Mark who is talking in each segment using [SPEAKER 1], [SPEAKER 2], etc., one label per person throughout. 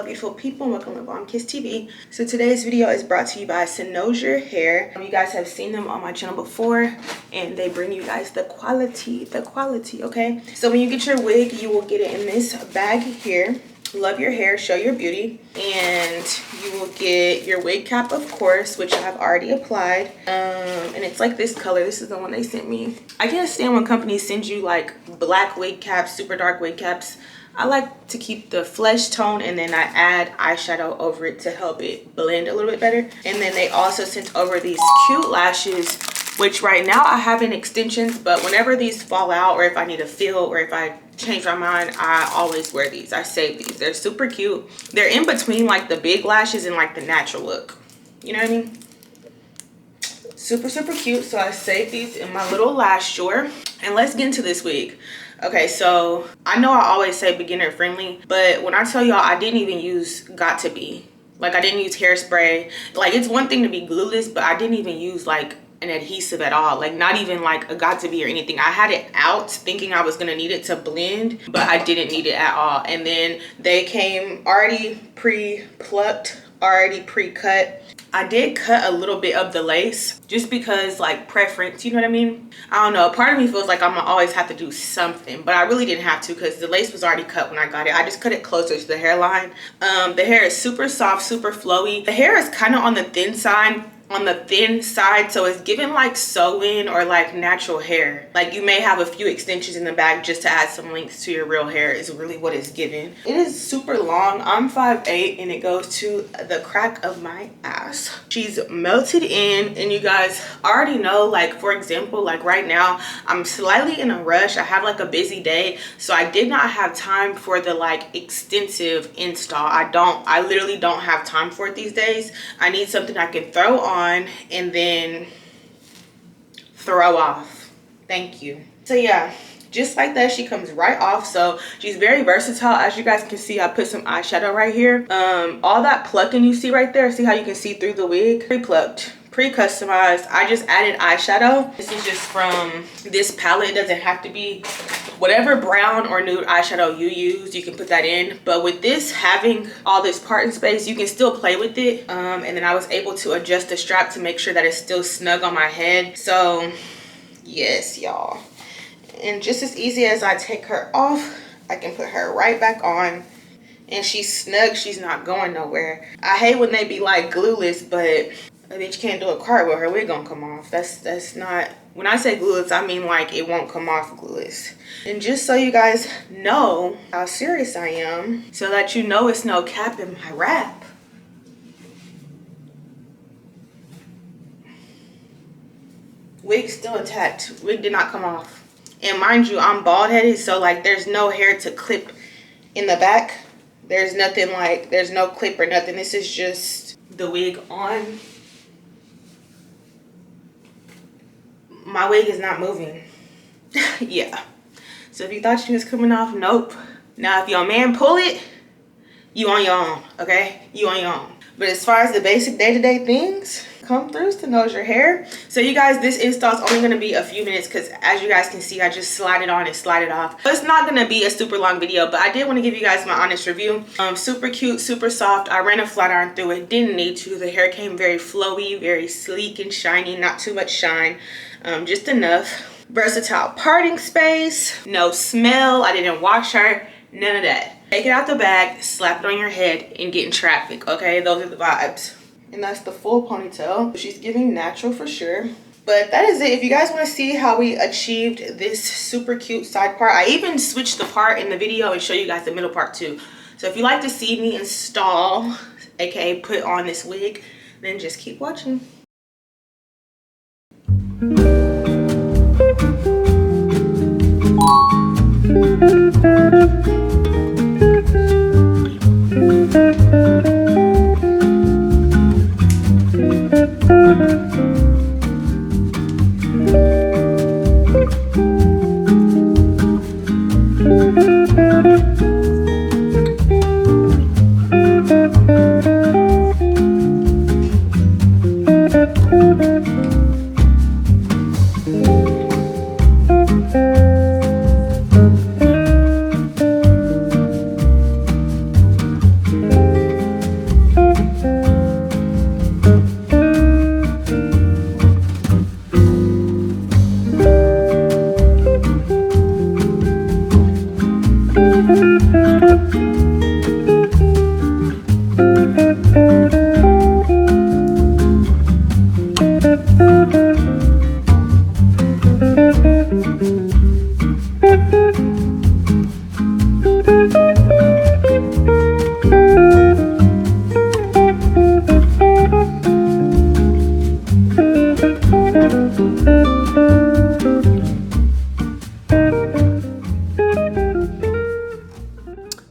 [SPEAKER 1] beautiful people, and welcome to Bomb Kiss TV. So today's video is brought to you by Cynosure hair. You guys have seen them on my channel before, and they bring you guys the quality, okay? So when you get your wig, you will get it in this bag here. Love your hair, show your beauty, and you will get your wig cap, of course, which I have already applied, and it's like this color. This is the one they sent me. I can't stand when companies send you like black wig caps, super dark wig caps. I like to keep the flesh tone, and then I add eyeshadow over it to help it blend a little bit better. And then they also sent over these cute lashes, which right now I have in extensions, but whenever these fall out, or if I need a fill, or if I change my mind, I always wear these. I save these. They're super cute. They're in between like the big lashes and like the natural look. You know what I mean? Super, super cute. So I saved these in my little lash drawer. And let's get into this wig. Okay, so I know I always say beginner friendly, but when I tell y'all I didn't even use Got To Be. Like, I didn't use hairspray. Like, it's one thing to be glueless, but I didn't even use like an adhesive at all. Like, not even like a Got To Be or anything. I had it out thinking I was gonna need it to blend, but I didn't need it at all. And then they came already pre-plucked, already pre-cut. I did cut a little bit of the lace just because, like, preference, you know what I mean? I don't know, part of me feels like I'm gonna always have to do something, but I really didn't have to because the lace was already cut when I got it. I just cut it closer to the hairline. The hair is super soft, super flowy. The hair is kind of on the thin side, so it's giving like sew-in or like natural hair. Like, you may have a few extensions in the back just to add some length to your real hair is really what it's giving. It is super long. I'm 5'8", and it goes to the crack of my ass. She's melted in, and you guys already know, like, for example, like right now I'm slightly in a rush. I have like a busy day, so I did not have time for the like extensive install. I literally don't have time for it these days. I need something I can throw on and then throw off. Thank you. So yeah, just like that, she comes right off. So she's very versatile. As you guys can see, I put some eyeshadow right here. All that plucking you see right there, see how you can see through the wig? Pre-plucked, pre-customized. I just added eyeshadow. This is just from this palette. It doesn't have to be whatever brown or nude eyeshadow you use, you can put that in. But with this having all this parting space, you can still play with it. And then I was able to adjust the strap to make sure that it's still snug on my head. So yes, y'all. And just as easy as I take her off, I can put her right back on. And she's snug, she's not going nowhere. I hate when they be like glueless, but a bitch can't do a cartwheel, her wig gonna come off. That's not, when I say glueless, I mean like it won't come off glueless. And just so you guys know how serious I am, so that you know it's no cap in my wrap, wig still attached. Wig did not come off. And mind you, I'm bald headed, so like there's no hair to clip in the back. There's nothing like, there's no clip or nothing. This is just the wig on. My wig is not moving. Yeah. So if you thought she was coming off, nope. Now if your man pull it, you on your own, okay? You on your own. But as far as the basic day-to-day things, come through Cynosure hair. So you guys, this install is only going to be a few minutes because as you guys can see, I just slide it on and slide it off. But it's not going to be a super long video, but I did want to give you guys my honest review. Super cute, super soft. I ran a flat iron through it. Didn't need to. The hair came very flowy, very sleek and shiny. Not too much shine. Just enough. Versatile parting space. No smell. I didn't wash her. None of that. Take it out the bag, slap it on your head, and get in traffic, okay? Those are the vibes. And that's the full ponytail. She's giving natural for sure. But that is it. If you guys want to see how we achieved this super cute side part, I even switched the part in the video and show you guys the middle part too. So if you like to see me install, aka put on this wig, then just keep watching.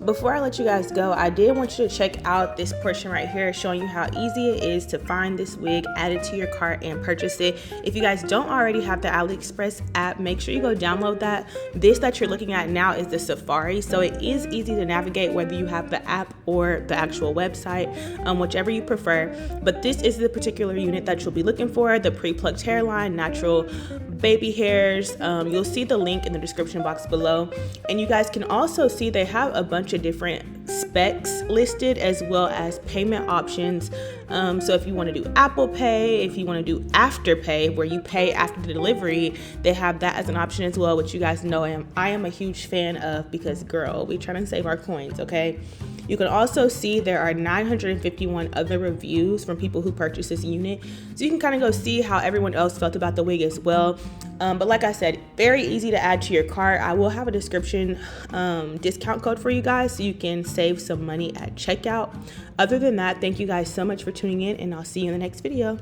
[SPEAKER 1] Before I let you guys go, I did want you to check out this portion right here showing you how easy it is to find this wig, add it to your cart, and purchase it. If you guys don't already have the AliExpress app, make sure you go download that. This that you're looking at now is the Safari, so it is easy to navigate whether you have the app or the actual website, whichever you prefer. But this is the particular unit that you'll be looking for, the pre-plucked hairline, natural baby hairs. You'll see the link in the description box below, and you guys can also see they have a bunch of different specs listed as well as payment options. So if you want to do Apple Pay, if you want to do Afterpay where you pay after the delivery, they have that as an option as well, which you guys know I am a huge fan of, because girl, we trying to save our coins, okay? You can also see there are 951 other reviews from people who purchased this unit, so you can kind of go see how everyone else felt about the wig as well. But like I said, very easy to add to your cart. I will have a description discount code for you guys so you can save some money at checkout. Other than that, thank you guys so much for tuning in, and I'll see you in the next video.